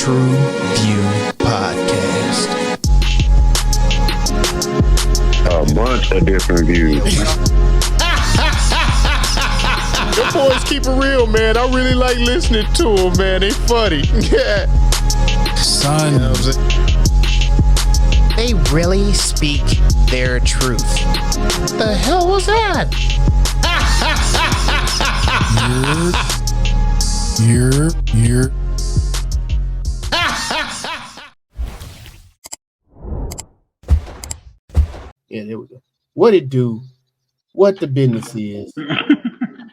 TruVue Podcast. A bunch of different views. The boys keep it real, man. I really like listening to them, man. They funny. Yeah. Son. You know what I'm saying? They really speak their truth. The hell was that? You're. Yeah, there we go. What it do? What the business is?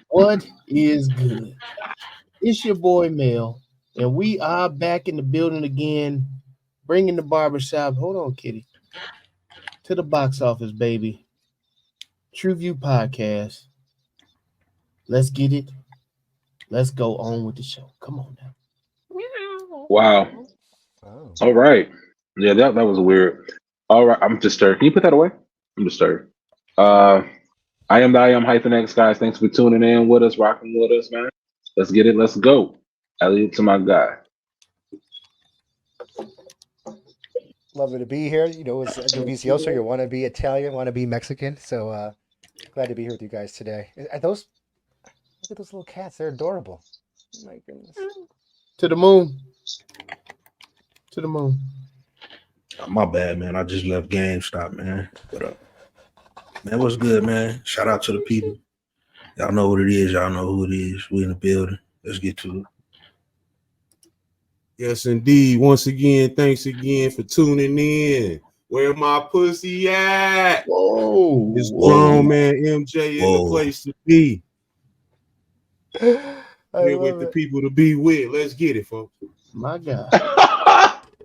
What is good? It's your boy Mel, and we are back in the building again, bringing the barbershop. Hold on, kitty. To the box office, baby. TruVue Podcast. Let's get it. Let's go on with the show. Come on now. Wow. Oh. All right. Yeah, that was weird. All right. I'm disturbed. Can you put that away? I'm disturbed. I am -X, guys. Thanks for tuning in with us, rocking with us, man. Let's get it. Let's go. Elliot to my guy. Lovely to be here. You know, it's Delicioso. You want to be Italian, want to be Mexican. So glad to be here with you guys today. Are those? Look at those little cats. They're adorable. Oh my goodness. To the moon. To the moon. My bad, man. I just left GameStop, man. But man, what's good, man? Shout out to the people. Y'all know what it is. Y'all know who it is. We in the building. Let's get to it. Yes, indeed. Once again, thanks again for tuning in. Where my pussy at? Whoa. It's grown man MJ in the place to be. Here with the people to be with. Let's get it, folks. My God.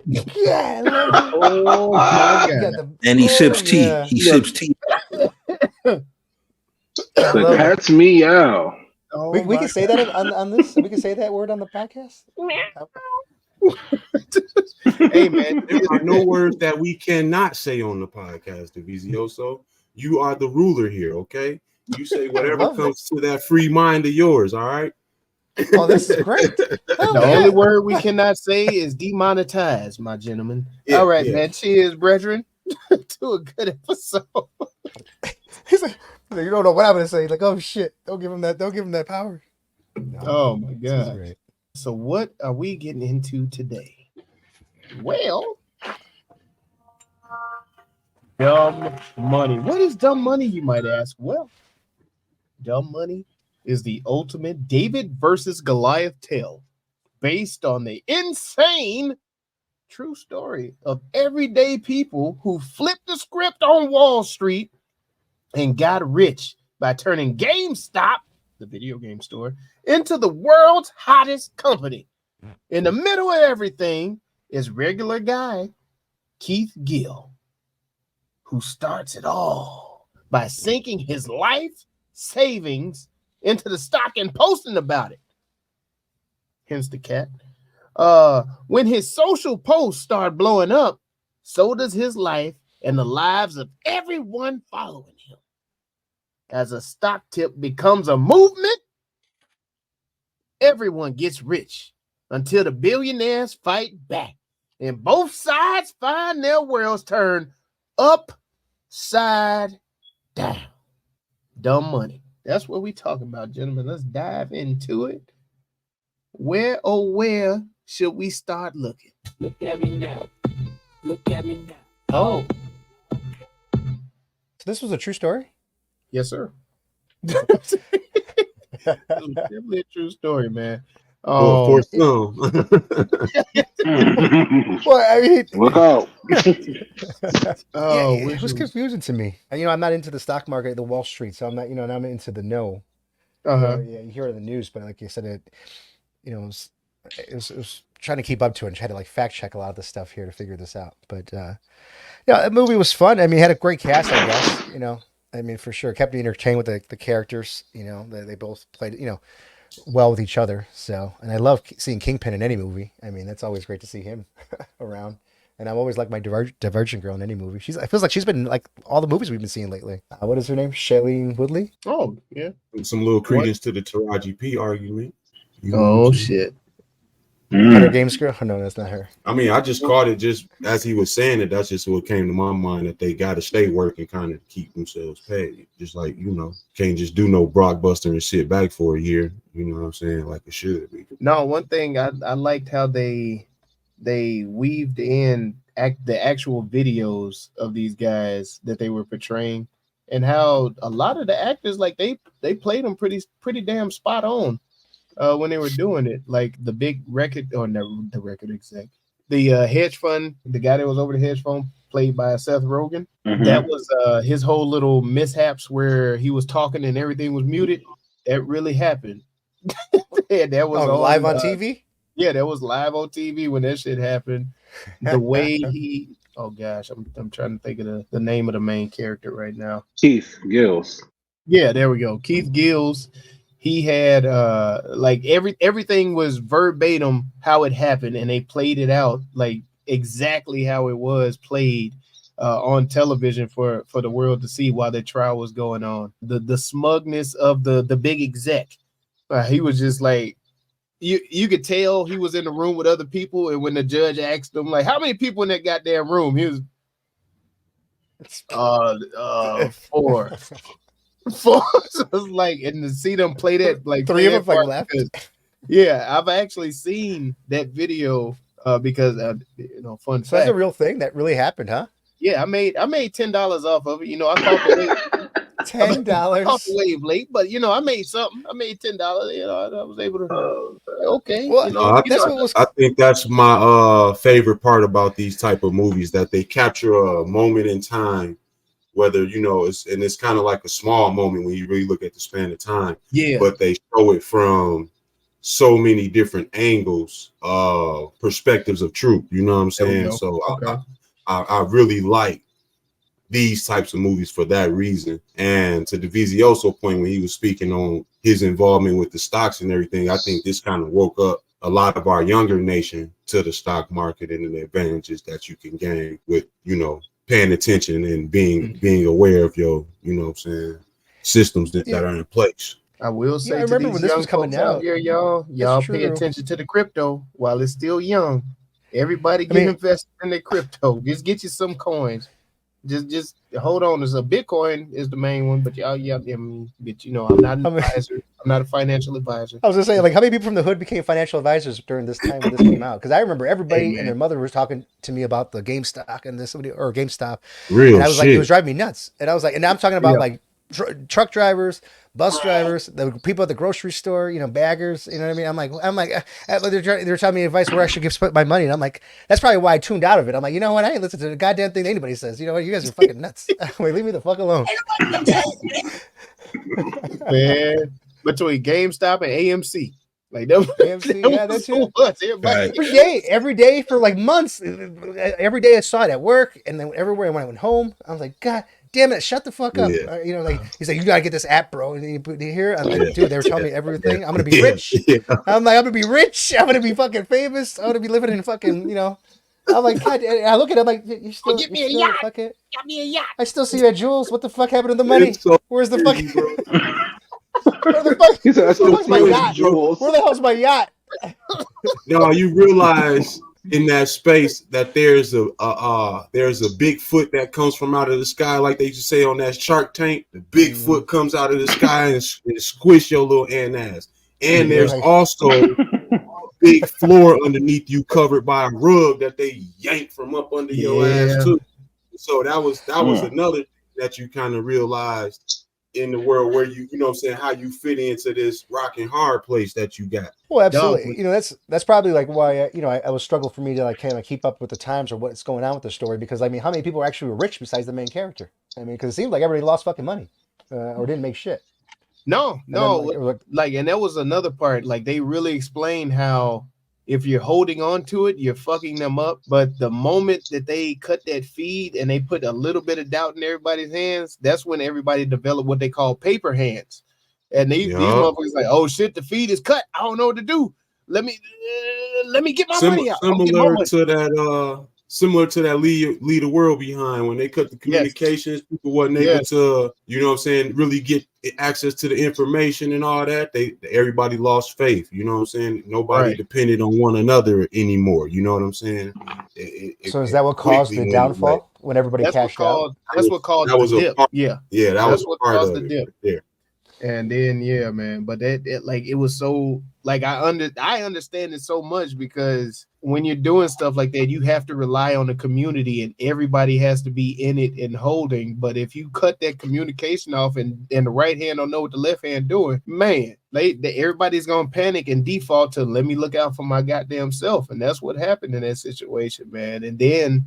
Yeah, I love it. Oh, my God. And he sips tea. Yeah. He sips tea. The cat's meow. Oh, We my can say that on this. We can say that word on the podcast. Hey, man. There are no words that we cannot say on the podcast, Delicioso. You are the ruler here, okay? You say whatever comes to that free mind of yours, all right? Oh, this is great. Oh, The yeah. only word we cannot say is demonetized, my gentleman. Yeah, All right, yeah. man. Cheers, brethren, to a good episode. He's like, you don't know what I'm gonna say. Like, oh shit! Don't give him that. Don't give him that power. No, Oh, my this is God. great. So what are we getting into today? Well, dumb money. What is dumb money, you might ask? Well, dumb money is the ultimate David versus Goliath tale based on the insane true story of everyday people who flipped the script on Wall Street and got rich by turning GameStop, the video game store, into the world's hottest company. In the middle of everything is regular guy Keith Gill, who starts it all by sinking his life savings into the stock and posting about it. Hence the cat. When his social posts start blowing up, so does his life and the lives of everyone following him. As a stock tip becomes a movement, everyone gets rich until the billionaires fight back and both sides find their worlds turn upside down. Dumb money. That's what we talking about, gentlemen. Let's dive into it. Where, oh, where should we start looking? Look at me now. Look at me now. Oh, So this was a true story. yes, sir. That's definitely a true story, man. For some. Well, I mean, Look out. Oh, it was confusing to me. And, I'm not into the stock market, the Wall Street, so I'm not, and I'm into the know. Yeah, you hear it in the news, but like you said, it was trying to keep up to it and try to like fact check a lot of the stuff here to figure this out. But yeah, the movie was fun. I mean, it had a great cast, I guess. I mean, for sure, kept me entertained with the characters. They both played, well with each other. So, and I love seeing Kingpin in any movie. I mean, that's always great to see him around. And I'm always like my Divergent girl in any movie. I feels like she's been in like all the movies we've been seeing lately. What is her name? Shailene Woodley. Oh, yeah. Some little credence to the Taraji P argument. Oh, shit. Better Games Girl? Oh, no, that's not her. I mean, I just caught it just as he was saying it. That's just what came to my mind, that they got to stay working, kind of keep themselves paid. Just like, can't just do no blockbuster and sit back for a year. You know what I'm saying? Like it should be. No, one thing I liked how they weaved in the actual videos of these guys that they were portraying, and how a lot of the actors, like they played them pretty damn spot on when they were doing it. Like the big record, or no, the record exec, the hedge fund, the guy that was over the hedge fund, played by Seth Rogen. Mhm. That was his whole little mishaps where he was talking and everything was muted. That really happened. Yeah, that was live on TV. Yeah, that was live on TV when that shit happened. The way he, oh gosh, I'm trying to think of the name of the main character right now. Keith Gills. Yeah, there we go. Keith Gills. He had like everything was verbatim how it happened, and they played it out like exactly how it was played on television for the world to see while the trial was going on. The smugness of the big exec. He was just like, you could tell he was in the room with other people, and when the judge asked him, like, how many people in that goddamn room, he was 4. So it was like, and to see them play that, like 3 of them like left. Yeah, I've actually seen that video because fun So fact. that's a real thing that really happened, huh? Yeah, I made $10 off of it. I caught the wave. $10. Caught the wave late, but I made something. I made $10. I was able to. Okay. Well, I think that's my favorite part about these type of movies, that they capture a moment in time, whether it's kind of like a small moment when you really look at the span of time. Yeah. But they show it from so many different angles, perspectives of truth. You know what I'm saying? So okay. I really like these types of movies for that reason. And to the Vizioso point, when he was speaking on his involvement with the stocks and everything, I think this kind of woke up a lot of our younger nation to the stock market and the advantages that you can gain with, paying attention and being aware of your, systems that are in place. I will say, I remember when this was coming out here, y'all pay attention to the crypto while it's still young. Everybody get invested in their crypto. Just get you some coins. Just hold on. There's a Bitcoin is the main one, but I'm not an advisor. I'm not a financial advisor. I was gonna say, like, how many people from the hood became financial advisors during this time when this came out? Because I remember everybody and their mother was talking to me about the GameStop and GameStop. Real and I was shit. like, it was driving me nuts. And I was like, and I'm talking about like truck drivers, bus drivers, the people at the grocery store, baggers. You know what I mean? I'm like, they're telling me advice where I should spend my money, and I'm like, that's probably why I tuned out of it. I'm like, you know what? I ain't listen to the goddamn thing anybody says. You know what? You guys are fucking nuts. Wait, leave me the fuck alone. Man, between GameStop and AMC. Like that, AMC, yeah, that's it. Every day for like months. Every day I saw it at work, and then everywhere when I went home, I was like, God damn it, shut the fuck up. Yeah. He's like, you gotta get this app, bro. And you put it here. I'm like, dude, they were telling me everything. I'm gonna be rich. I'm like, I'm gonna be rich. I'm gonna be fucking famous. I'm gonna be living in fucking, I'm like, God, I look at it, I'm like, you still get me a yacht. Get me a yacht. I still see you at Jules. What the fuck happened to the money? Where's the fucking where the fuck? He said, I still my see you yacht? at Jules. Where the hell's my yacht? No, you realize in that space that there's a Bigfoot that comes from out of the sky, like they used to say on that Shark Tank. The Bigfoot comes out of the sky and squish your little ant ass. And there's also a big floor underneath you covered by a rug that they yank from up under your ass too. So that was another that you kind of realized in the world where you know what I'm saying, how you fit into this rock and hard place that you got. Well, absolutely. That's probably like why I was struggle for me to like kind of keep up with the times or what's going on with the story, because I mean, how many people are actually rich besides the main character? I mean, because it seemed like everybody lost fucking money or didn't make shit. No, and that was another part. Like they really explained how if you're holding on to it, you're fucking them up. But the moment that they cut that feed and they put a little bit of doubt in everybody's hands, that's when everybody developed what they call paper hands. And these motherfuckers like, oh shit, the feed is cut. I don't know what to do. Let me get my money out. Similar to similar to that lead the world behind when they cut the communications. People wasn't able to, you know what I'm saying, really get access to the information and all that. Everybody lost faith. You know what I'm saying? Nobody depended on one another anymore. You know what I'm saying? So is that what caused the downfall when everybody cashed out? That's what caused the dip. That's what part caused of the it dip. there. And then man, but that like it was so like I understand it so much because when you're doing stuff like that, you have to rely on the community and everybody has to be in it and holding. But if you cut that communication off and the right hand don't know what the left hand doing, man, everybody's gonna panic and default to let me look out for my goddamn self. And that's what happened in that situation, man. And then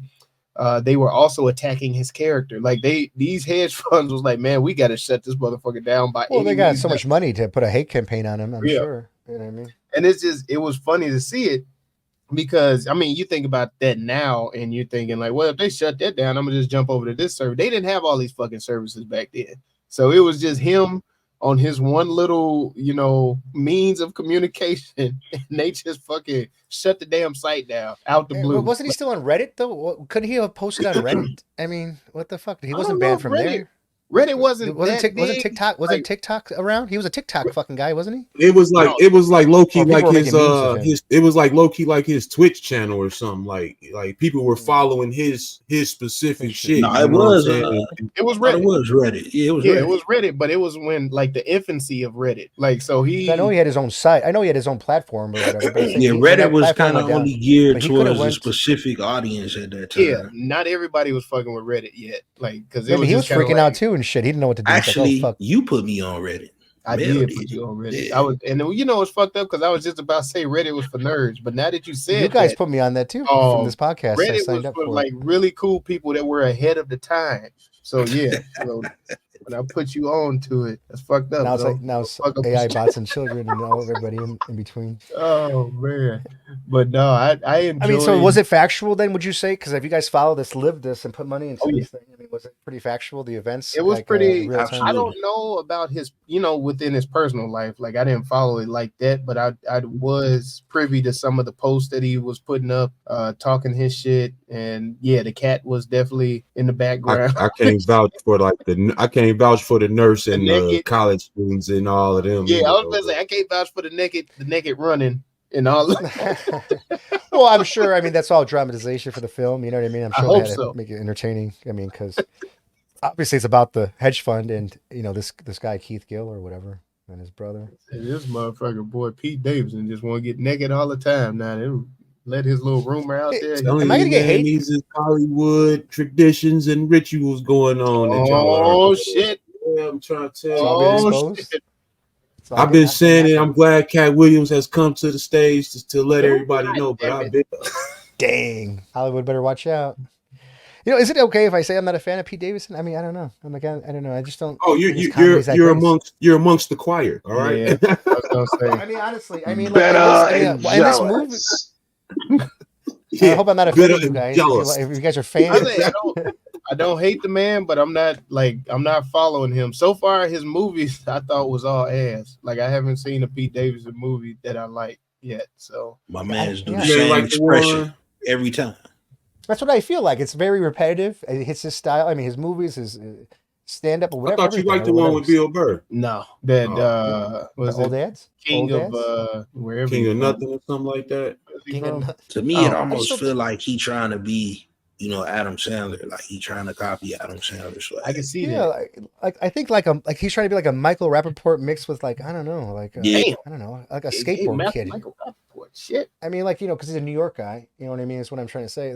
they were also attacking his character. Like these hedge funds was like, man, we got to shut this motherfucker down by. Well, they got so much money to put a hate campaign on him. I'm sure. You know what I mean? And it was funny to see it because I mean, you think about that now, and you're thinking like, well, if they shut that down, I'm gonna just jump over to this server. They didn't have all these fucking services back then, so it was just him on his one little, means of communication, and they just fucking shut the damn site down out the blue. Wasn't he still on Reddit though? Couldn't he have posted on Reddit? I mean, what the fuck? He wasn't banned from there. Reddit wasn't TikTok wasn't TikTok around? He was a TikTok fucking guy, wasn't he? It was like low key like his Twitch channel or something. Like people were following his specific shit. No, it was Reddit. It was Reddit. Yeah, it was Reddit. It was Reddit, but it was when like the infancy of Reddit. Like so I know he had his own site. I know he had his own platform or whatever. But Reddit was kind of only geared towards a specific audience at that time. Yeah, not everybody was fucking with Reddit yet. Like because he was freaking out too and shit. He didn't know what to do. Actually, you put me on Reddit. I did put you on Reddit. Yeah. I was, and it's fucked up because I was just about to say Reddit was for nerds, but now that you said you guys put me on that too from this podcast. Reddit was for like really cool people that were ahead of the time. So yeah, when I put you on to it, that's fucked up. Now it's AI bots and children and all everybody in between. Oh man, but no, I enjoyed. I mean, so was it factual then? Would you say? Because if you guys follow this, live this, and put money into this thing, I mean, was it pretty factual? The events? It was pretty. I don't know about his, within his personal life. Like I didn't follow it like that, but I was privy to some of the posts that he was putting up, talking his shit, and yeah, the cat was definitely in the background. I can't vouch for vouch for the nurse and the college students and all of them. Yeah, I was gonna say I can't vouch for the naked running and all of that. Well, I'm sure. I mean, that's all dramatization for the film. You know what I mean? I'm sure they had to make it entertaining. I mean, because obviously it's about the hedge fund and this guy Keith Gill or whatever and his brother. And this motherfucker boy Pete Davidson just want to get naked all the time now. They let his little rumor out there. Am I gonna get hate? These Hollywood traditions and rituals going on. Oh shit! Yeah, I'm trying to tell you. I've been saying it. I'm glad Cat Williams has come to the stage to let everybody know. But I've been dang, Hollywood better watch out. Is it okay if I say I'm not a fan of Pete Davidson? I mean, I don't know. I don't know. I just don't. Oh, you're amongst the choir. All right. Yeah, I was gonna say. I mean, honestly, I mean, in this movie. I hope I'm not offending you guys. If you guys are fans, I don't hate the man, but I'm not following him. So far, his movies I thought was all ass. Like I haven't seen a Pete Davidson movie that I like yet. So my man's do the same expression every time. That's what I feel like. It's very repetitive. It's his style. I mean, his movies, his stand up or whatever. I thought you liked the one with Bill Burr. No, that was Old Dads? King of wherever King of Nothing or something like that. To me, it almost feel like he trying to be, Adam Sandler. Like he trying to copy Adam Sandler. So I can see that. Like I think like he's trying to be like a Michael Rappaport mixed with like I don't know, like I don't know, like a skateboard kid. Michael Rappaport, shit. I mean, like because he's a New York guy. You know what I mean? Is what I'm trying to say.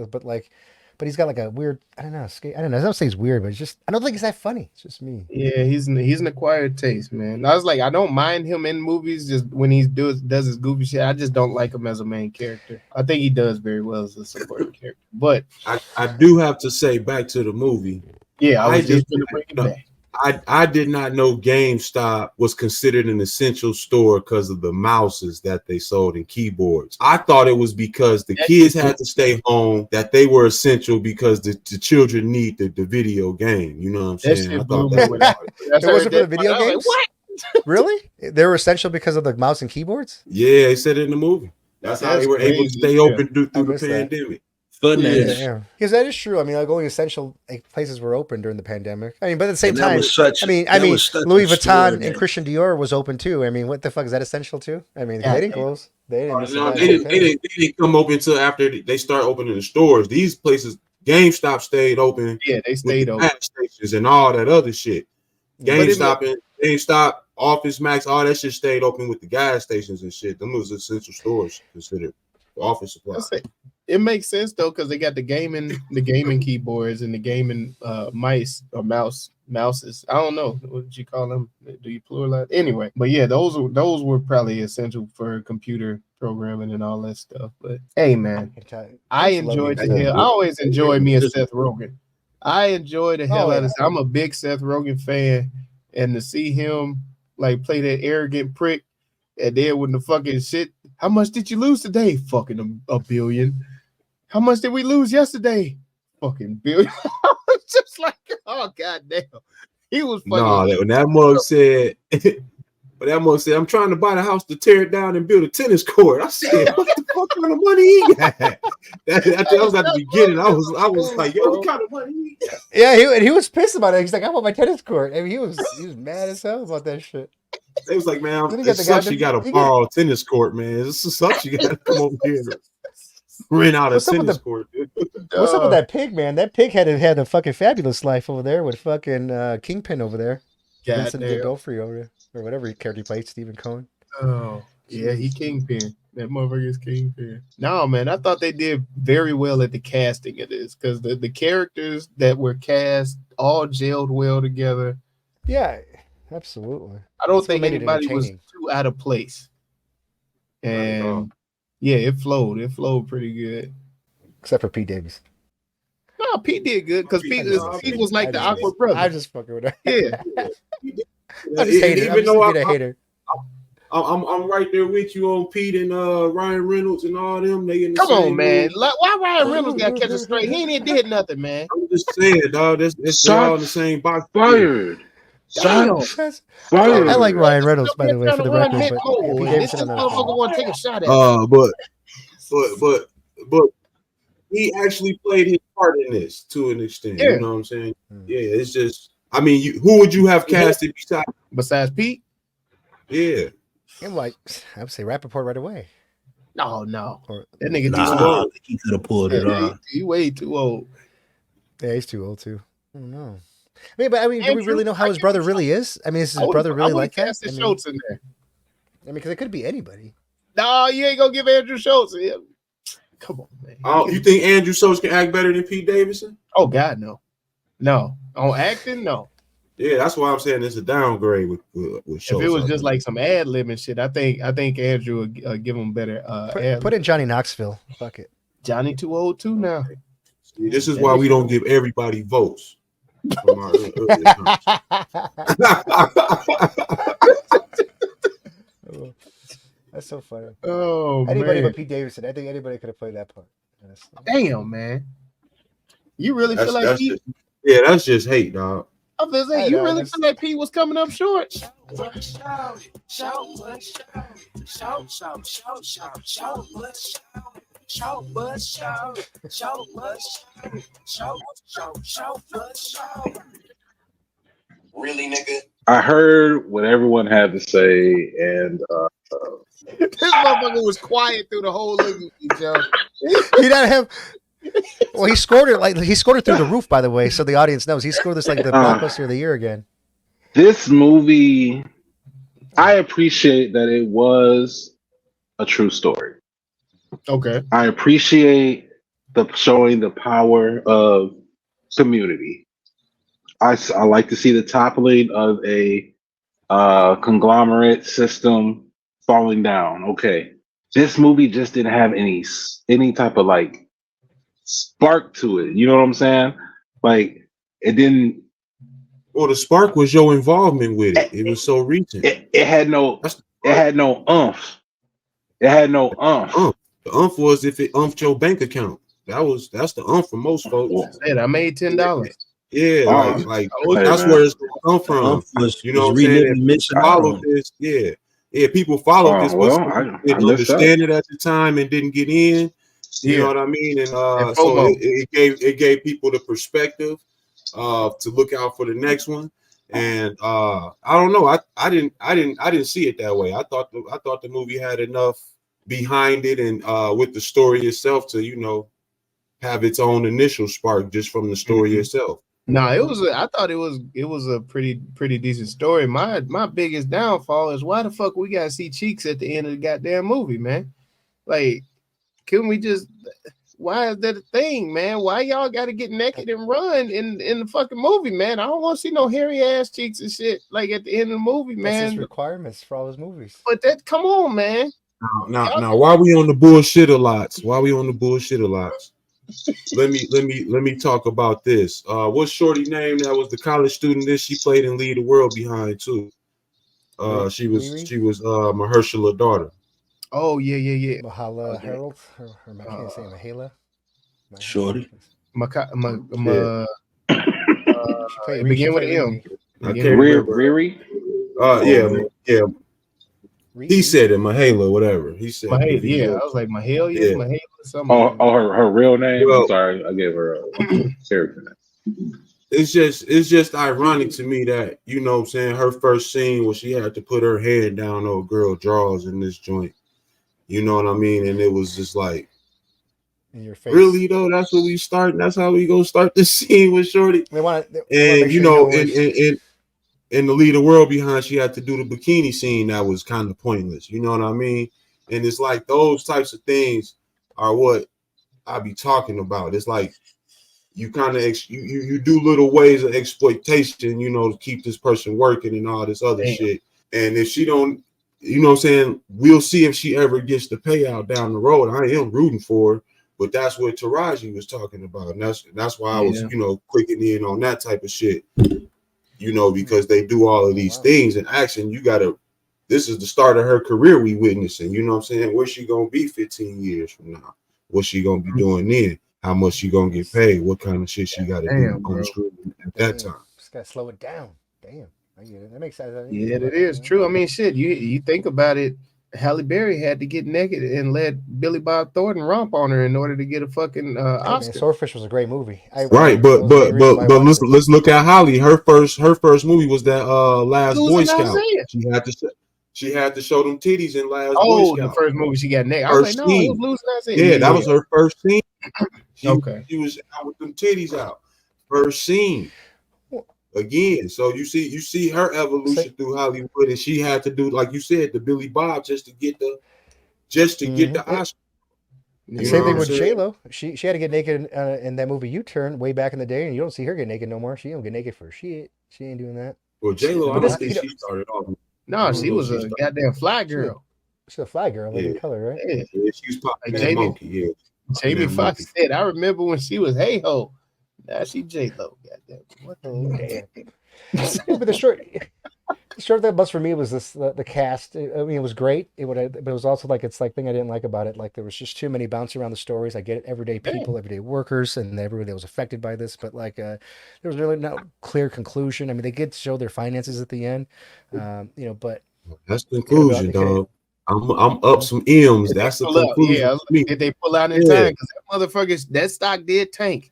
But he's got like a weird, I don't know. I don't say he's weird, but it's just I don't think it's that funny. It's just me. Yeah, he's an acquired taste, man. I was like, I don't mind him in movies, just when he does his goofy shit. I just don't like him as a main character. I think he does very well as a supporting character. But I do have to say, back to the movie. Yeah, I was just gonna bring it back. I did not know GameStop was considered an essential store because of the mouses that they sold and keyboards. I thought it was because the kids had to stay home, that they were essential because the children need the video game. You know what I'm saying? I thought that was it wasn't for the video games? Like, what? Really? They were essential because of the mouse and keyboards? Yeah, they said it in the movie. That's how they were able to stay open through the pandemic. Footage. Yeah, because that is true. I mean, like only essential places were open during the pandemic. I mean, but at the same And that time, was such- I mean, that was such a Louis story, Vuitton man. and Christian Dior was open too. I mean, what the fuck is that essential too? I mean, Yeah, they didn't close. They didn't. miss a No, goddamn thing. they didn't come open until after they start opening the stores. These places, GameStop stayed open. Yeah, they with stayed the open. gas stations and all that other shit. But it GameStop, Office Max, all that shit stayed open with the gas stations and shit. Them was essential stores considered for office supplies. It makes sense though, because they got the gaming keyboards and the gaming mice or mouses. I don't know what you call them. Do you pluralize? Anyway, but yeah, those were probably essential for computer programming and all that stuff. But hey, man, I enjoyed the hell. I always enjoy me and Seth Rogen. I enjoy the hell out of this. I'm a big Seth Rogen fan, and to see him like play that arrogant prick, and then when the fucking shit, how much did you lose today? Fucking a billion. How much did we lose yesterday? Fucking billion. It's just like, oh goddamn, he was funny. No, when that mug said, I'm trying to buy the house to tear it down and build a tennis court. I said, what the fuck kind of money he got? That was at the beginning. I was like, yo, what kind of money he got? Yeah, he was pissed about it. He's like, I want my tennis court. I mean, he was mad as hell about that shit. They was like, man, it sucks you got to borrow a tennis court, man. It sucks you got to come over here and rent out a tennis court. What's up with that pig, man? That pig had a fucking fabulous life over there with fucking Kingpin over there. Vincent D'Onofrio over there, or whatever character he played, Stephen Cohen. Oh, yeah, he Kingpin. That motherfucker is Kingpin. No, man, I thought they did very well at the casting of this, because the characters that were cast all gelled well together. Yeah, absolutely. I don't think anybody was too out of place. And yeah, it flowed. It flowed pretty good. Except for Pete Davidson. No, Pete did good because Pete was like the awkward brother. I just fucking with her. Yeah. I just hate it. I'm just a hater. I'm right there with you on Pete and Ryan Reynolds and all them. They in the Come same on, man. room. Why Ryan Reynolds got to catch a straight? He ain't even did nothing, man. I'm just saying, dog. That's all in the same box. Fired. Shots fired. I like Ryan Reynolds, by the way, for the record. But this motherfucker want to take a shot at. But he actually played his part in this to an extent. Yeah. You know what I'm saying? Yeah, it's just. I mean, who would you have casted besides Pete? Yeah. I'm like, I would say Rappaport right away. No. Or, that nigga I think he could have pulled it off. He way too old. Yeah, he's too old too. I don't know. Do we really know how his brother really is? I mean, is his brother really like that? Schultz in there. I mean, because it could be anybody. No, you ain't gonna give Andrew Schultz. Come on, man. You think Andrew Schultz can act better than Pete Davidson? Oh God, no. No, on acting, no. Yeah, that's why I'm saying it's a downgrade with Schultz. If it was just like some ad lib and shit, I think Andrew would give him better. Put in Johnny Knoxville. Fuck it. Johnny too old too now. See, this is why we don't give everybody votes. From our That's so funny. Oh, anybody man. but Pete Davidson. I think anybody could have played that part. Damn, man. You really feel like Pete? That's just hate, dog. I'm just saying, you really feel like Pete was coming up short? Really, nigga? I heard what everyone had to say, and this motherfucker was quiet through the whole movie, Joe. He didn't have. Well, he scored it through the roof, by the way, so the audience knows he scored this like the blockbuster of the year again. This movie, I appreciate that it was a true story. Okay. I appreciate showing the power of community. I like to see the toppling of a conglomerate system falling down. Okay, this movie just didn't have any type of like spark to it. You know what I'm saying? Like it didn't. Well, the spark was your involvement with it. It was so recent. It had no. It had no umph. It had no umph. The umph was if it umphed your bank account. That's the umph for most folks. I made $10. Yeah, like that's where it's gonna come from. You know what I'm saying? Follow this, yeah. People followed this, but didn't understand it at the time and didn't get in. You know what I mean? And And so FOMO. it gave people the perspective to look out for the next one. And I don't know. I didn't see it that way. I thought the movie had enough behind it and with the story itself to have its own initial spark just from the story itself. No, it was. I thought it was a pretty decent story. My biggest downfall is why the fuck we gotta see cheeks at the end of the goddamn movie, man. Like, can we just? Why is that a thing, man? Why y'all got to get naked and run in the fucking movie, man? I don't want to see no hairy ass cheeks and shit like at the end of the movie, man. That's his requirements for all his movies. But come on, man. Now, why we on the bullshit a lots? Let me talk about this. What's Shorty name? That was the college student that she played in Lead the World Behind too. She was Mahershala daughter. Oh yeah. Mahala Harold, or I can't say Mahala. Shorty. It began with M. I can't remember. Riri. Yeah. He said it, Mahala, whatever. He said Mahala, yeah. I was like Mahala, Mahala, something. Oh, her real name. Well, I'm sorry, I gave her a character name. It's just ironic to me that, you know what I'm saying, her first scene where she had to put her hand down on a girl drawers in this joint. You know what I mean? And it was just like, in your face. Really though, that's what we start. That's how we gonna start the scene with Shorty. And you know, in the Lead the World Behind, she had to do the bikini scene that was kind of pointless. You know what I mean? And it's like those types of things are what I be talking about. It's like you kind of you do little ways of exploitation, you know, to keep this person working and all this other shit. And if she don't, you know what I'm saying, we'll see if she ever gets the payout down the road. I am rooting for her, but that's what Taraji was talking about. And that's why I was, you know, clicking in on that type of shit. You know, because they do all of these things in action. This is the start of her career we witnessing. You know what I'm saying? Where's she gonna be 15 years from now? What's she gonna be doing then? How much she gonna get paid? What kind of shit she gotta do on the screen at that time? Just gotta slow it down. Damn. I get it. That makes sense. Yeah, it is true. I mean, shit, you think about it. Halle Berry had to get naked and let Billy Bob Thornton romp on her in order to get a fucking Oscar. Man, Swordfish was a great movie. Right, but let's look at Holly. Her first movie was that Last Boy Scout. She had to show them titties in Last Boy Scout. The first movie she got naked. I was like, no, it was Losing Isaiah. Yeah, that was her first scene. She was out with them titties out. First scene. Again, so you see her evolution through Hollywood, and she had to do, like you said, the Billy Bob just to get the Oscar. Same thing with J-Lo. She had to get naked in that movie U-Turn way back in the day, and you don't see her get naked no more. She don't get naked for shit. She ain't doing that. Well, J-Lo, I don't think she started off. No, she was a goddamn fly girl. She's a fly girl, living color, right? Yeah, she was popping that monkey. Yeah, Jamie Foxx said, "I remember when she was Hey Ho." Now she J-Lo. Goddamn. What the But the short that bust for me was the cast. I mean, it was great. But it was also like thing I didn't like about it. Like there was just too many bounce around the stories. I get it, everyday people, everyday workers, and everybody that was affected by this. But like there was really no clear conclusion. I mean, they did show their finances at the end, you know. But that's the conclusion, dog. I'm up some M's. That's the conclusion. Yeah, did they pull out in time? Because that motherfuckers, that stock did tank.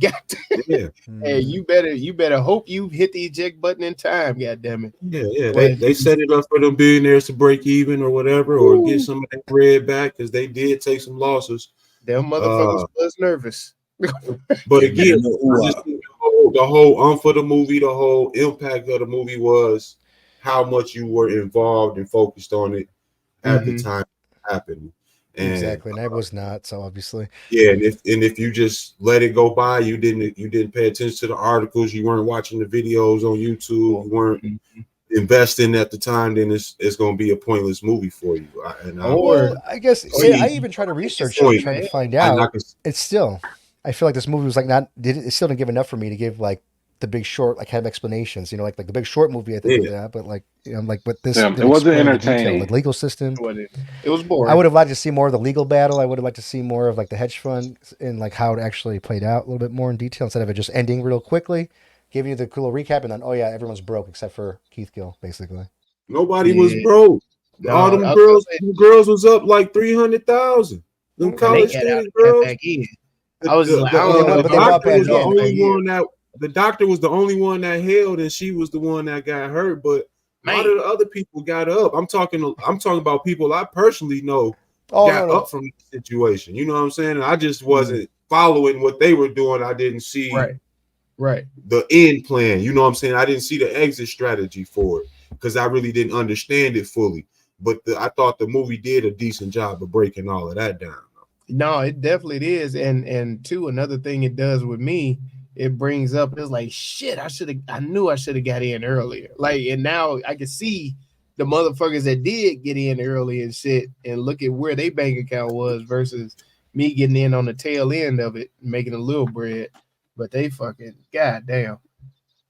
Hey, you better hope you hit the eject button in time. God damn it. Yeah. They set it up for them billionaires to break even or whatever, or get some of that bread back because they did take some losses. Them motherfuckers was nervous. But again, the whole for the movie, the whole impact of the movie was how much you were involved and focused on it at the time it happened. Exactly, and I was not, so obviously. Yeah, and if you just let it go by, you didn't pay attention to the articles, you weren't watching the videos on YouTube, you weren't investing at the time, then it's going to be a pointless movie for you. I guess I even tried to research it, trying to find out. It's still, I feel like this movie was like it still didn't give enough for me to give like The Big Short, like have explanations, you know, like The Big Short movie, I think, that, but like, you know, like, but this, it wasn't entertaining. The legal system, it was boring. I would have liked to see more of the legal battle. I would have liked to see more of like the hedge fund and like how it actually played out a little bit more in detail instead of it just ending real quickly, giving you the cool recap, and then everyone's broke except for Keith Gill, basically. Nobody was broke. All them girls was up like 300,000. Them And they college got out student and got girls. back in. I was just like, I But don't know. they if brought I Doctor back was the in. only one that the doctor was the only one that held, and she was the one that got hurt. But a lot of the other people got up. I'm talking about people I personally know got up from the situation. You know what I'm saying? And I just wasn't following what they were doing. I didn't see the end plan. You know what I'm saying? I didn't see the exit strategy for it because I really didn't understand it fully. But I thought the movie did a decent job of breaking all of that down. No, it definitely is. And two, another thing it does with me, it brings up, it's like, shit, I knew I should have got in earlier. Like, and now I can see the motherfuckers that did get in early and shit, and look at where their bank account was versus me getting in on the tail end of it, making a little bread. But they fucking, goddamn.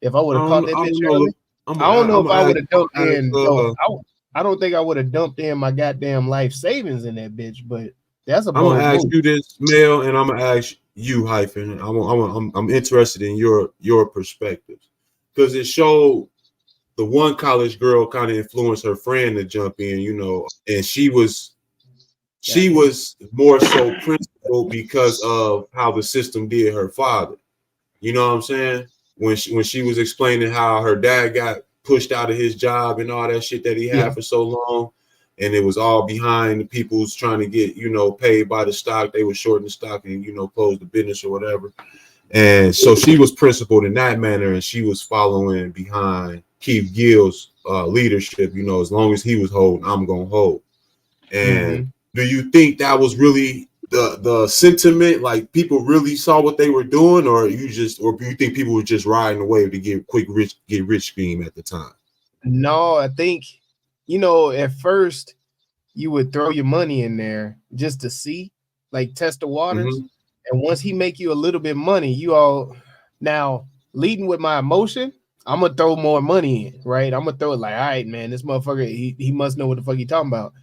If I would have caught that bitch early, I don't know if I would have dumped in. I don't think I would have dumped in my goddamn life savings in that bitch, but that's a bold I'm gonna ask move. you this, Mel, and I'm gonna ask you, Hyphen. I'm interested in your perspectives because it showed the one college girl kind of influenced her friend to jump in, you know, and she was more so principled because of how the system did her father. You know what I'm saying? When she was explaining how her dad got pushed out of his job and all that shit that he had for so long. And it was all behind the people who's trying to get, you know, paid by the stock. They were shorting the stock and, you know, close the business or whatever. And so she was principled in that manner, and she was following behind Keith Gill's leadership. You know, as long as he was holding, I'm gonna hold. And do you think that was really the sentiment? Like people really saw what they were doing, or do you think people were just riding the wave to get rich scheme at the time? No, I think, you know, at first you would throw your money in there just to see, like test the waters. And once he make you a little bit money, you all now leading with my emotion, I'm gonna throw more money in, right? I'm gonna throw it like, all right, man, this motherfucker, he must know what the fuck he talking about.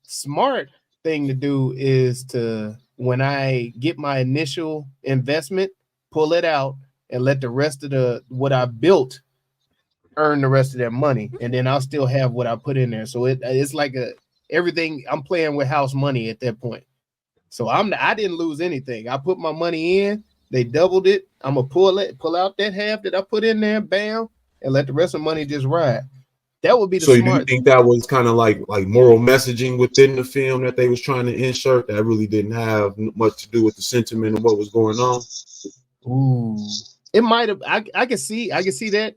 Smart thing to do is to, when I get my initial investment, pull it out and let the rest of what I built earn the rest of that money, and then I'll still have what I put in there. So it's like everything. I'm playing with house money at that point. So I didn't lose anything. I put my money in, they doubled it. I'm gonna pull out that half that I put in there, bam, and let the rest of the money just ride. That would be the smart. So you think that was kind of like moral messaging within the film that they was trying to insert that really didn't have much to do with the sentiment and what was going on? Ooh, it might have. I can see that.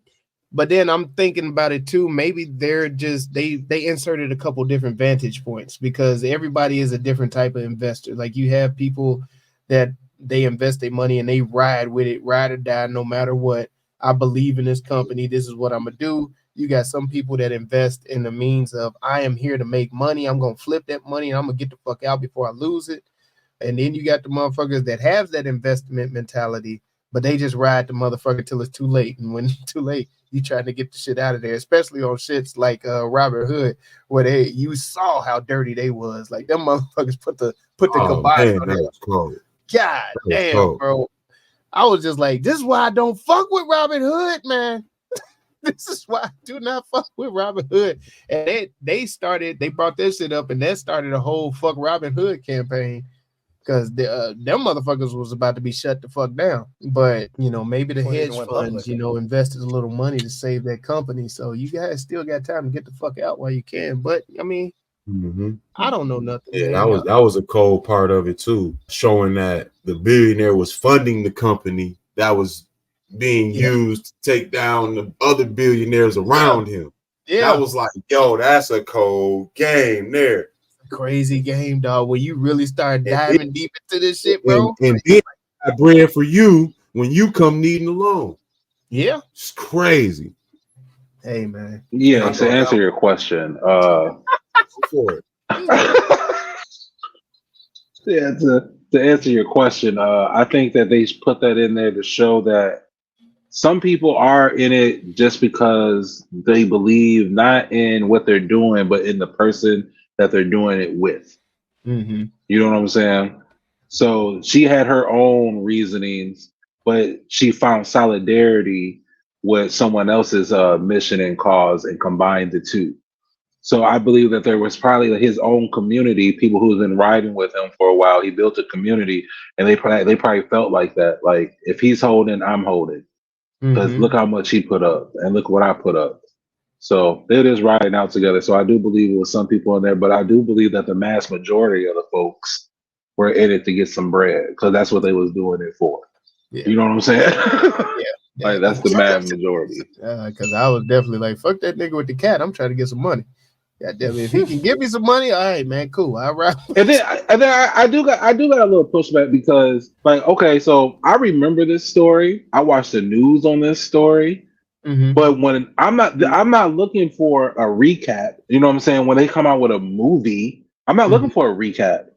But then I'm thinking about it too. Maybe they're just they inserted a couple different vantage points because everybody is a different type of investor. Like you have people that they invest their money and they ride with it, ride or die, no matter what. I believe in this company. This is what I'm gonna do. You got some people that invest in the means of I am here to make money. I'm gonna flip that money and I'm gonna get the fuck out before I lose it. And then you got the motherfuckers that have that investment mentality, but they just ride the motherfucker till it's too late. And when it's too late, you trying to get the shit out of there, especially on shits like Robert Hood, where you saw how dirty they was. Like them motherfuckers put the kibosh on it. God damn, bro. I was just like, this is why I don't fuck with Robin Hood, man. This is why I do not fuck with Robin Hood. And they brought this shit up, and that started a whole fuck Robin Hood campaign. Because them motherfuckers was about to be shut the fuck down. But, you know, maybe the hedge funds, you know, invested a little money to save that company. So you guys still got time to get the fuck out while you can. But, I mean, I don't know nothing. Yeah, man. that was a cold part of it, too. Showing that the billionaire was funding the company that was being used to take down the other billionaires around him. That was like, yo, that's a cold game there. Crazy game, dog, where you really start diving deep into this shit, bro. And then I bread for you when you come needing a loan. Yeah. It's crazy. Hey, man. Yeah, to answer your question, yeah, to answer your question, I think that they put that in there to show that some people are in it just because they believe not in what they're doing, but in the person that they're doing it with. You know what I'm saying? So she had her own reasonings, but she found solidarity with someone else's mission and cause and combined the two. So I believe that there was probably his own community, people who've been riding with him for a while. He built a community, and they probably felt like that. Like if he's holding, I'm holding, because Mm-hmm. look how much he put up, and look what I put up. So it is riding out together. So I do believe it was some people in there, but I do believe that the mass majority of the folks were in it to get some bread, because that's what they was doing it for. Yeah. You know what I'm saying? Yeah. Like that's the mass majority. Because I was definitely like, fuck that nigga with the cat. I'm trying to get some money. God damn it. If he can give me some money, all right, man, cool. All right. And then I do got a little pushback, because like, okay, so I remember this story. I watched the news on this story, Mm-hmm. but when I'm not looking for a recap. You know what I'm saying? When they come out with a movie, I'm not looking for a recap.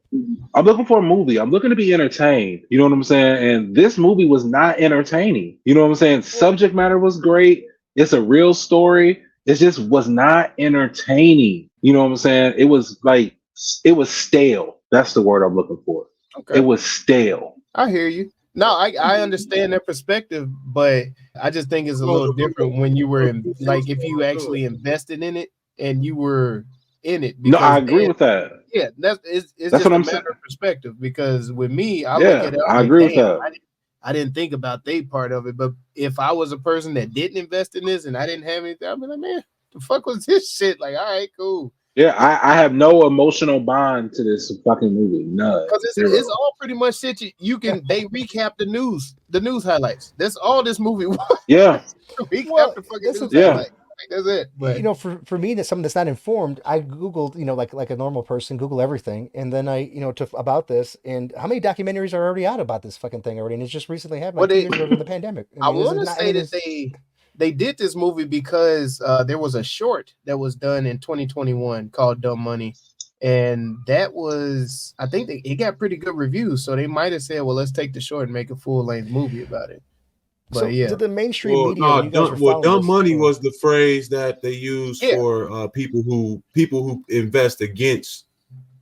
I'm looking for a movie. I'm looking to be entertained. You know what I'm saying? And this movie was not entertaining. You know what I'm saying? Subject matter was great. It's a real story. It just was not entertaining. You know what I'm saying? It was like, it was stale. That's the word I'm looking for. Okay. It was stale. I hear you. No, I understand that perspective, but I just think it's a little different when you were in, like, if you actually invested in it and you were in it. No, I agree then, with that. yeah, it's That's just what a I'm matter saying. of perspective, because with me, I Yeah, look at it, I like, agree with damn, that. I didn't think about they part of it. But if I was a person that didn't invest in this and I didn't have anything, I'd be like, man, the fuck was this shit? Like, all right, cool. Yeah, I have no emotional bond to this fucking movie. None. Because it's all pretty much shit you can. They recap the news highlights. That's all this movie was. Yeah. Recap the fucking news yeah. highlights. Like, that's it. But You know, for me, that's someone that's not informed. I Googled, you know, like a normal person, Google everything, and then I, you know, about this. And how many documentaries are already out about this fucking thing already? And it's just recently happened, like 2 years ago during the pandemic. I want to say that they did this movie because there was a short that was done in 2021 called Dumb Money. And that was, I think it got pretty good reviews. So they might have said, well, let's take the short and make a full-length movie about it. But so yeah. did the mainstream media, when you guys were following dumb this, money was the phrase that they used Yeah. for people who invest against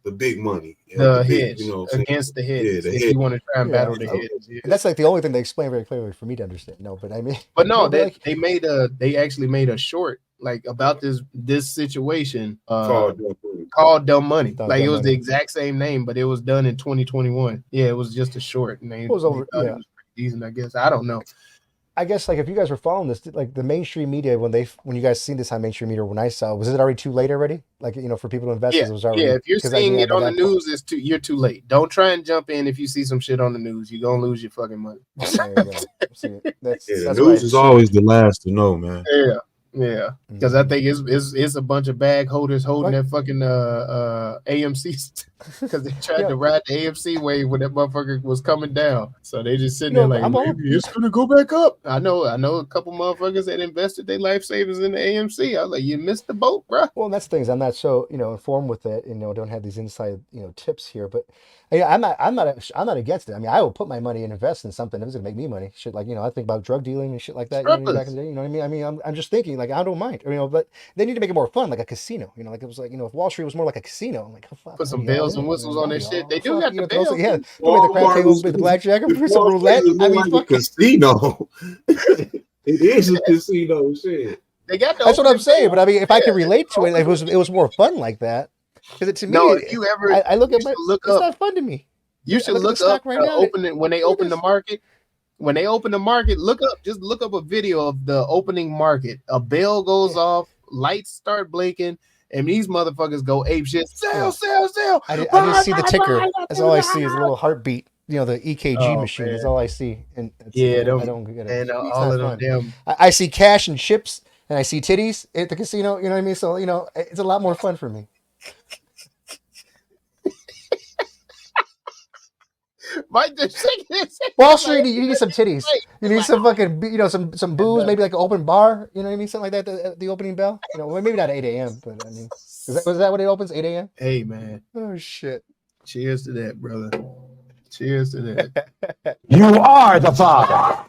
the big money. The big, hedge, you know what I'm saying? against the hedge. Yeah, the if hedge. you want to try and battle the okay. hedge. Yeah. And that's like the only thing they explain very clearly for me to understand. No, but I mean, But no, but they actually made a short like about this situation called Dumb Money. Dumb Like it was Money. the exact same name, but it was done in 2021. Yeah, it was just a short. And they It was over- thought yeah. it was pretty decent, I guess. I don't know. I guess like if you guys were following this, like the mainstream media, when you guys seen this on mainstream media, when I saw, was it already too late already? Like, you know, for people to invest, Yeah, it was already. yeah. If you're 'cause seeing it by on the that point- news, you're too late. Don't try and jump in if you see some shit on the news. You're gonna lose your fucking money. There you go. See, the that's news what I is always the last to know, man. Yeah. Because I think it's a bunch of bag holders holding that fucking AMC because they tried to ride the AMC wave when that motherfucker was coming down. So they just sitting there like, maybe it's gonna go back up. I know a couple motherfuckers that invested their life savings in the AMC. I was like, you missed the boat, bro. Well, and that's the things. I'm not so, you know, informed with it, and, you know, don't have these inside, you know, tips here. But yeah, I'm not against it. I mean, I will put my money and invest in something if it's gonna make me money. Shit, like, you know, I think about drug dealing and shit like that. You know what I mean? Back in the day, you know what I mean? I mean, I'm just thinking like, I don't mind, you know, but they need to make it more fun, like a casino. You know, like it was like, you know, if Wall Street was more like a casino, I'm like, oh, fuck, Put some bells and whistles on that shit. They do got the bells. Yeah, go with the crab table, with the blackjack, put some roulette. I mean, fuck casino. It is a casino shit. They got that's what I'm saying. But I mean, if I could relate to it, it was more fun like that. Because to me, if you ever, I look at it's up, not fun to me. You should look up right now. When they open the market. When they open the market, look up a video of the opening market. A bell goes off, lights start blinking, and these motherfuckers go ape shit. Sell. I just see the ticker. That's all I see is a little heartbeat. You know, the EKG machine. That's all I see. And I don't get it. And all of them. I see cash and chips, and I see titties at the casino. You know what I mean? So, you know, it's a lot more fun for me. Wall Street, you need some titties. You need some fucking, you know, some booze, maybe like an open bar. You know what I mean? Something like that. The opening bell. You know, maybe not 8 a.m. But I mean, was that when it opens? 8 a.m. Hey man. Oh shit. Cheers to that, brother. Cheers to that. You are the father.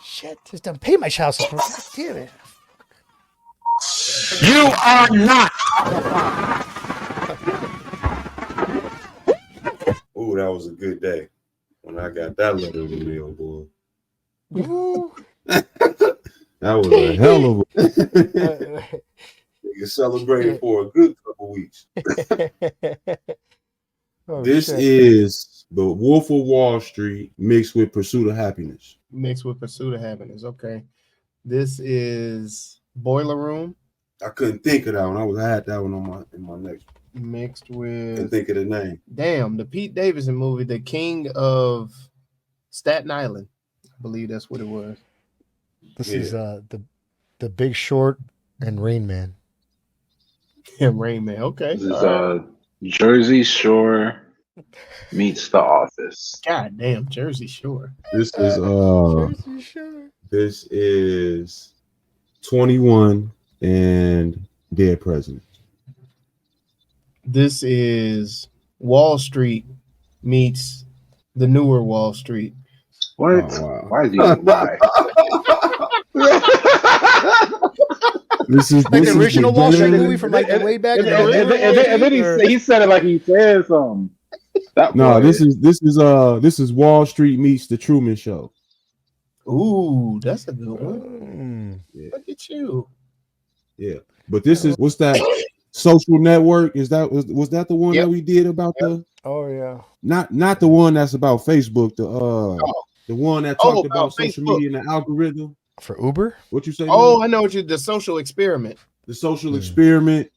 Shit, just done pay my child support. God damn it. You are not. Oh, that was a good day when I got that letter in the mail, boy. That was a hell of a get celebrated for a good couple weeks. This is the Wolf of Wall Street mixed with Pursuit of Happiness. Mixed with Pursuit of Happiness. Okay. This is Boiler Room. I couldn't think of that one. I had that one in my next one. Mixed with. Couldn't think of the name. Damn, the Pete Davidson movie, The King of Staten Island. I believe that's what it was. This is the Big Short and Rain Man. Yeah, Rain Man. Okay. This is Jersey Shore meets The Office. God damn, Jersey Shore. This is Jersey Shore. This is 21 and Dead President. This is Wall Street meets the newer Wall Street. What? Oh, wow. Why is he lie? This is Like the original Wall Street movie from like the way back. And then he said it like he said something. This is Wall Street meets the Truman Show. Ooh, that's a good one. Yeah. Look at you. Yeah, but this is what's that? Social Network? Was that the one that we did about the? Oh yeah. Not the one that's about Facebook. The one that talked about social Facebook. media and the algorithm for Uber. What you say? Oh, man? I know what the social experiment. The social experiment.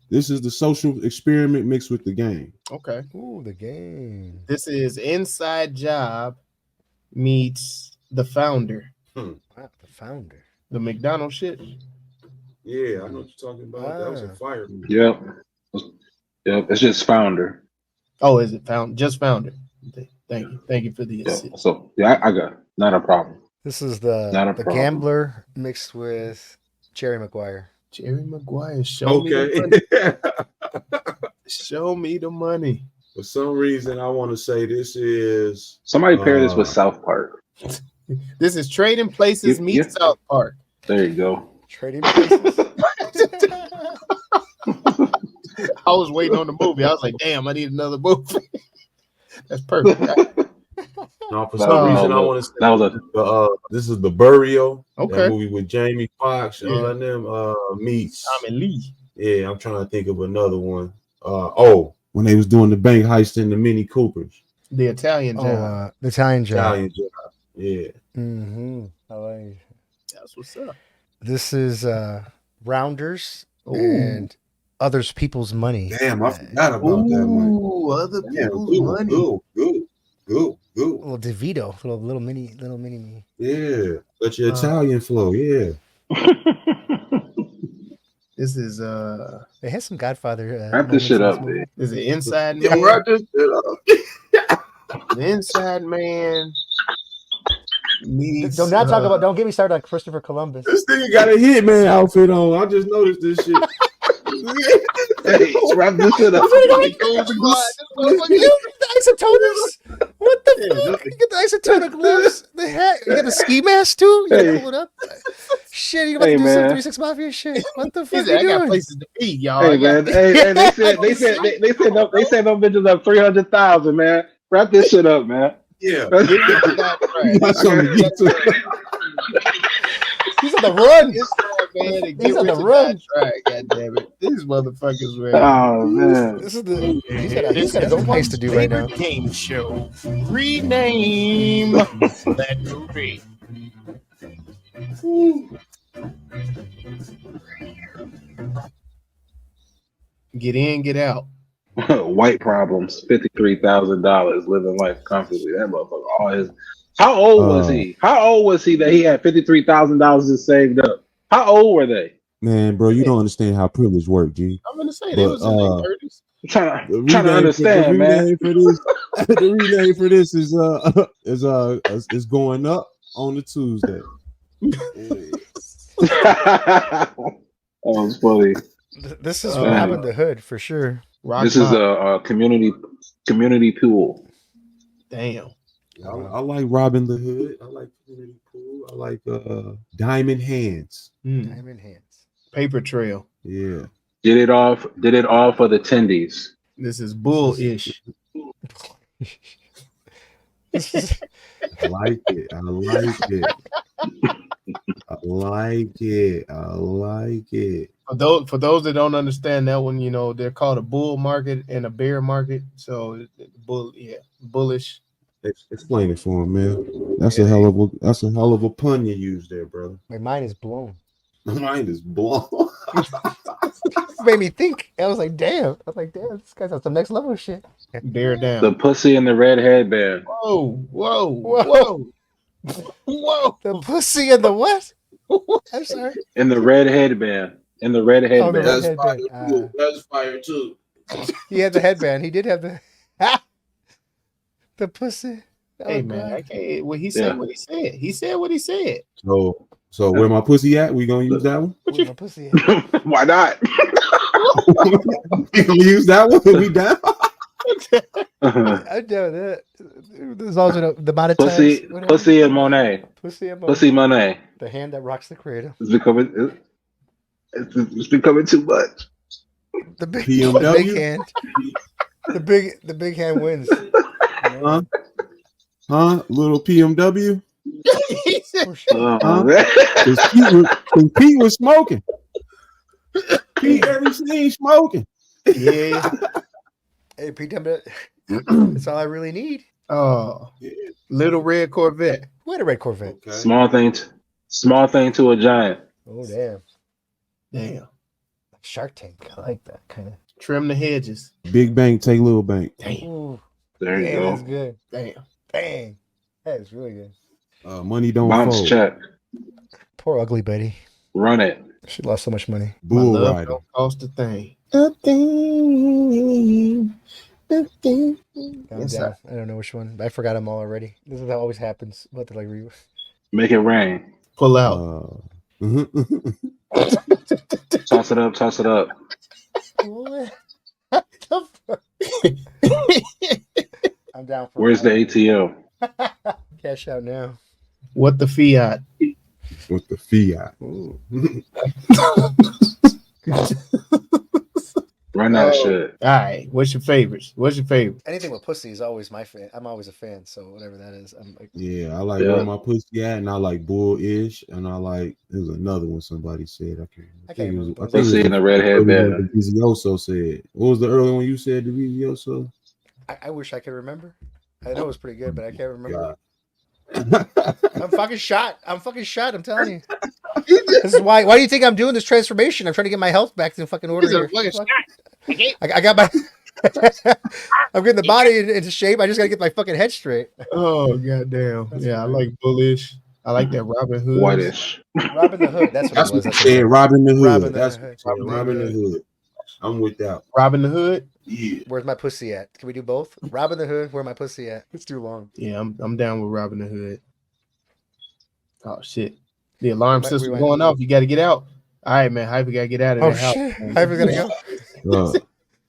This is the social experiment mixed with the game. Okay. Ooh, the game. This is Inside Job meets The Founder. Wow, the Founder. The McDonald's shit. Yeah, I know what you're talking about. That was a fire. Yep. It's just Founder. Oh, is it Just Founder? Thank you for the assist. So I got not a problem. This is the Gambler mixed with Jerry Maguire. Jerry Maguire, show me the money. Show me the money. For some reason, I want to say this is somebody pair this with South Park. This is Trading Places meets South Park. There you go. Trading Places. I was waiting on the movie. I was like, damn, I need another movie. That's perfect. No, for some reason, I want to say this is The Burial. Okay. That movie with Jamie Foxx and them meets Tommy Lee. Yeah, I'm trying to think of another one. When they was doing the bank heist in the Mini Coopers. The Italian Job. The Italian Job. Italian Job. Yeah. Mm-hmm. I like. That's what's up. This is Rounders Ooh. And Others People's Money. Damn, I forgot about that one. Ooh, other people's money. Go. Little DeVito, little mini me. Yeah, that's your Italian flow. Yeah. This is They had some Godfather. Wrap this shit up, man. Is it Inside Man? Yeah, wrap this shit up. The Inside Man. Don't get me started on Christopher Columbus. This nigga got a Hitman outfit on. I just noticed this shit. Hey, wrap this shit up. The isotoners. What the fuck? You get the isotonic gloves, the hat, you got the ski mask too. You gotta pull it up. Shit, you about to do some 3-6 Mafia shit. What the fuck? I got places to be, y'all. Hey man, they said them bitches up 300,000, man. Wrap this shit up, man. Yeah. That's He's on the run. He's on the run. God damn it. These motherfuckers, man. Oh man. This is he's got his own place to do right now. Game show. Rename that movie. Get in, get out. White problems, $53,000, living life comfortably. That motherfucker, all his. How old was he? How old was he that he had $53,000 saved up? How old were they? Man, bro, you don't understand how privilege work, G. I'm gonna say they was in their 30s. I'm trying to understand, man. The rename for this is going up on the Tuesday. That was funny. This is Robin the Hood for sure. This is a community pool. Damn. I like Robin the Hood. I like Community Pool. I like Diamond Hands. Diamond Hands. Paper Trail. Yeah. Did it all for the tendies. This is bullish. I like it. I like it. I like it. For those that don't understand that one, you know, they're called a bull market and a bear market. So bullish. Explain it for him, man. That's a hell of a pun you used there, brother. My mind is blown. My mind is blown. Made me think. I was like, damn. This guy's on some next level shit. Bear down. The pussy in the red headband. Whoa. The pussy and the what? I'm sorry. In the red headband. In the red headband. the red That's headband. That's fire too. He had the headband. He did have the pussy. Hey man, I can't. Well, he said what he said. He said what he said. So where my pussy at? We gonna use that one? Where's my pussy at? Why not? We gonna use that one? We down? I know that. There's also the amount of Pussy, times. pussy and Monet. Pussy Monet. The hand that rocks the cradle. It's becoming too much. The big BMW? hand. The big hand wins. Huh? Little PMW? Oh, Because Pete was smoking. Pete every scene smoking. Yeah. Hey, Pete, that's all I really need. Oh, little red Corvette. Who had a red Corvette? Okay. Small thing to a giant. Oh, damn. Shark Tank. I like that kind of. Trim the hedges. Big bank, take little bank. Ooh, There you go. That's good. Damn. That is really good. Money don't Bounce fold. check. Poor ugly Betty. Run it. She lost so much money. Bull My love riding. don't cost a thing. I'm down. I don't know which one. I forgot them all already. This is how it always happens. But to Make it rain. Pull out. Toss it up. Toss it up. What the fuck? I'm down for Where's the ATO? cash out now. What the fiat? With the fiat. Run that shit. All right. What's your favorites? Anything with pussy is always my fan. I'm always a fan. So whatever that is, I'm like. Yeah, I like where my pussy at, and I like bullish, and I like. There's another one somebody said. I can't remember. Pussy in the red headband. Vizioso said. What was the early one you said? The Vizioso. I wish I could remember. I know it was pretty good, but I can't remember. I'm fucking shot. I'm telling you. This is why. Why do you think I'm doing this transformation? I'm trying to get my health back to fucking order here. I got my. I'm getting the body into shape. I just gotta get my fucking head straight. Oh goddamn! Yeah, I like bullish. I like that Robin Hood. Whitish. Robin the Hood. That's what it was. What you said. Robin the Hood. Robin the That's Hood. Robin the Hood. I'm with that. Robin the Hood. Yeah. Where's my pussy at? Can we do both? Robin the Hood. Where my pussy at? It's too long. Yeah, I'm down with Robin the Hood. Oh shit! The alarm system going off. You got to get out. All right, man. Hyper got to get out of the house. Shit. Hyper's gonna go.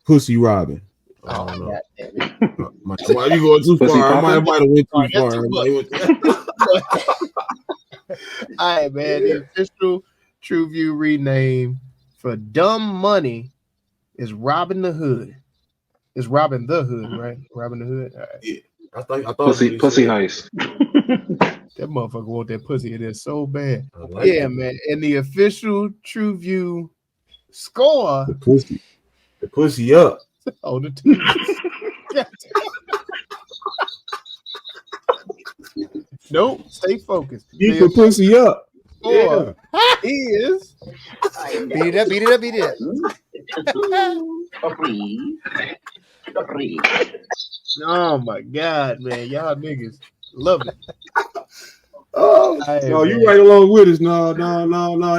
Pussy Robin. Oh, God damn it. Why you going too Pussy far? I might have went too far. All right, man. The official TruVue rename for dumb money is Robin the Hood. It's Robin the Hood, right? Robin the Hood. All right. Yeah. I thought Pussy heist. That motherfucker want that pussy in there so bad. like Yeah, man. And the official TruVue score the pussy up. on the team. Nope. Stay focused. Keep the pussy up. Score is Beat it up. oh my god, man. Y'all niggas love it. Oh, Hey, no, you man. right along with us. No,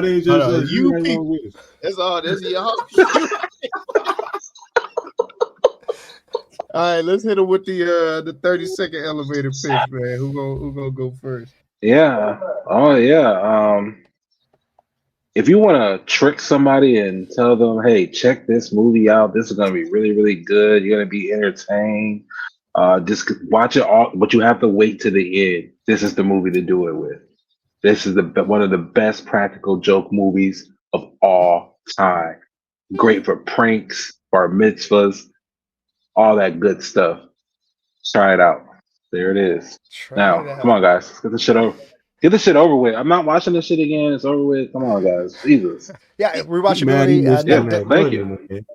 they just No, us. you right people. along with us. That's all. That's y'all. All right, let's hit him with the 30-second elevator pitch, man. Who gonna go first? Yeah. Oh yeah. If you want to trick somebody and tell them, "Hey, check this movie out. This is gonna be really, really good. You're gonna be entertained. Just watch it all, but you have to wait to the end. This is the movie to do it with. This is one of the best practical joke movies of all time. Great for pranks, bar mitzvahs, all that good stuff. Try it out. There it is. Now, come on, guys. Let's get this shit over. Get this shit over with. I'm not watching this shit again. It's over with. Come on, guys. Jesus. Yeah, Mad he rewatchability. missed Yeah, on that thank money, you. man.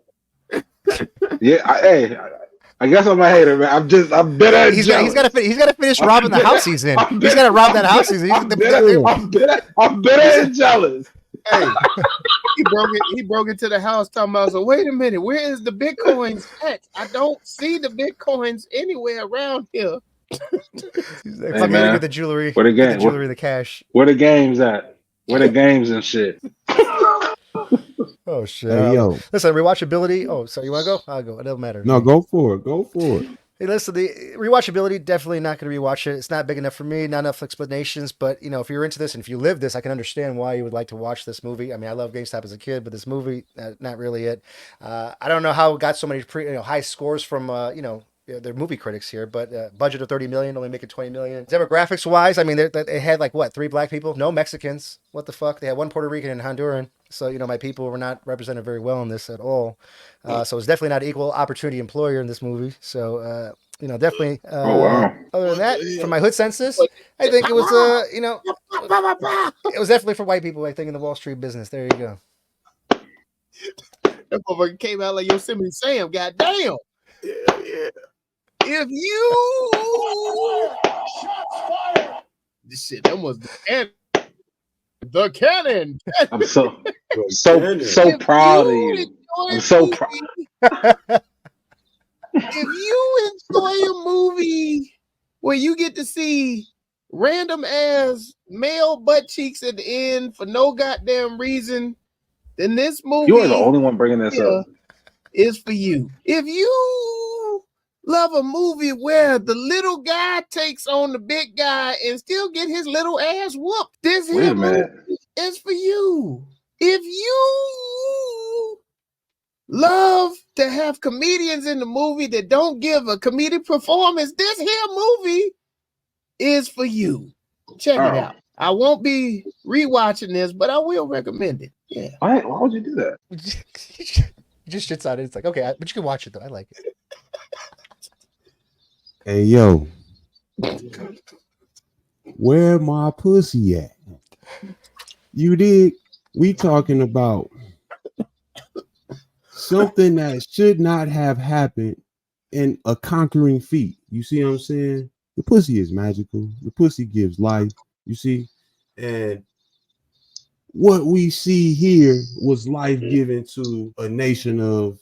Yeah, I guess I'm a hater, man. I'm bitter and He's jealous. got to finish robbing the house he's in. He's got to rob that house he's in. I'm bitter and jealous. Hey, he broke into the house talking about, so wait a minute, where is the Bitcoins at? I don't see the Bitcoins anywhere around here. He's like, Hey, fuck, I gotta man. get the jewelry. Where the Get the game? jewelry, the cash. Where the games at? Where the games and shit? Oh shit! Hey, yo. Listen, rewatchability. Oh, so you want to go? I'll go. It doesn't matter. No, go for it. Go for it. Hey, listen, the rewatchability, definitely not going to rewatch it. It's not big enough for me, not enough explanations. But, you know, if you're into this and if you live this, I can understand why you would like to watch this movie. I mean, I love GameStop as a kid, but this movie, not really it. I don't know how it got so many high scores from, they're movie critics here, but budget of 30 million, only making 20 million. Demographics wise, I mean, they had like what, 3 black people? No Mexicans. What the fuck? They had 1 Puerto Rican and Honduran. So, my people were not represented very well in this at all. So it's definitely not an equal opportunity employer in this movie. So, definitely. Oh, wow. Other than that, from my hood census, I think it was, it was definitely for white people, I think, in the Wall Street business. There you go. That motherfucker came out like Yosemite Sam. Goddamn. Yeah. If you this shit, that was the cannon. I'm so proud of you. I'm so proud. If you enjoy a movie where you get to see random ass male butt cheeks at the end for no goddamn reason, then this movie You are the only one bringing this up. Is for you. If you love a movie where the little guy takes on the big guy and still get his little ass whooped, this here movie is for you. If you love to have comedians in the movie that don't give a comedic performance, this here movie is for you. Check it out. I won't be rewatching this, but I will recommend it. Yeah. Why would you do that? He just shits on it. It's like, okay, but you can watch it though. I like it. Hey, yo. Where my pussy at? You dig? We talking about something that should not have happened in a conquering feat. You see what I'm saying? The pussy is magical. The pussy gives life. You see? And what we see here was life given to a nation of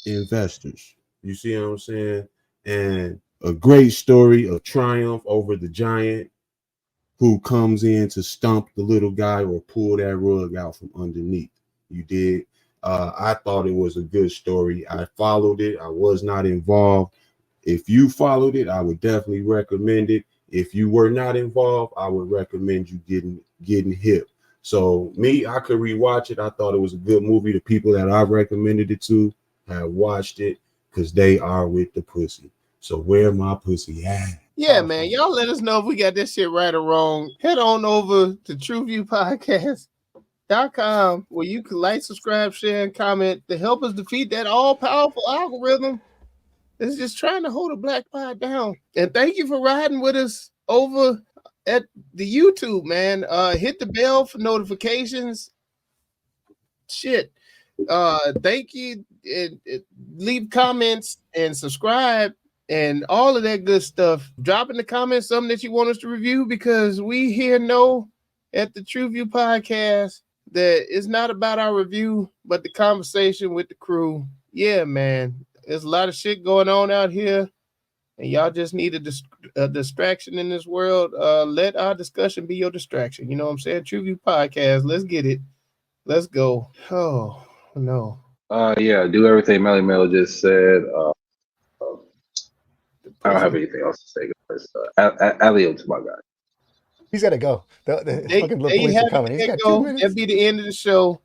investors. You see what I'm saying? And a great story of triumph over the giant who comes in to stump the little guy or pull that rug out from underneath. You did. I thought it was a good story. I followed it. I was not involved. If you followed it, I would definitely recommend it. If you were not involved, I would recommend you getting hip. So me, I could rewatch it. I thought it was a good movie. The people that I recommended it to have watched it because they are with the pussy. So where my pussy at? Yeah, man. Y'all let us know if we got this shit right or wrong. Head on over to TruVue Podcast.com where you can like, subscribe, share, and comment to help us defeat that all-powerful algorithm that's just trying to hold a black pod down. And thank you for riding with us over at the YouTube, man. Hit the bell for notifications. Shit. Thank you. Leave comments and subscribe and all of that good stuff. Drop in the comments something that you want us to review, because we here know at the TruVue Podcast that it's not about our review, but the conversation with the crew. Yeah, man. There's a lot of shit going on out here, and y'all just need a distraction in this world. Let our discussion be your distraction. You know what I'm saying? TruVue Podcast. Let's get it. Let's go. Oh, no. Yeah, do everything Melly Mel just said. I don't have anything else to say, guys. Alley to my guy. He's got to go. The fucking little police are coming. He's got 2 minutes. That'll be the end of the show.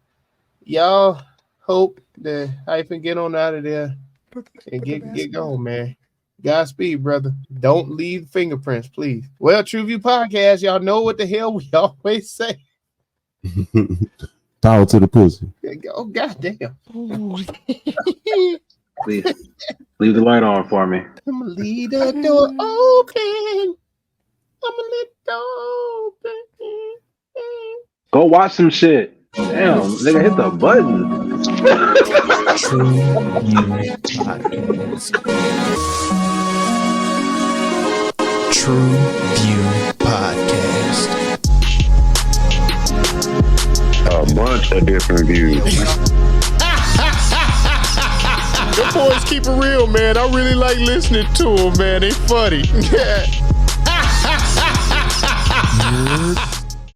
Y'all hope the hyphen get on out of there and get going, man. Godspeed, brother. Don't leave fingerprints, please. Well, TruVue Podcast, y'all know what the hell we always say. Power to the pussy. Oh, goddamn. Please leave the light on for me. I'm gonna leave the door open. I'm gonna let the door open. Go watch some shit. Damn, nigga, hit the button. TruVue Podcast. TruVue Podcast. A bunch of different views. Your boys keep it real, man. I really like listening to them, man. They funny. You're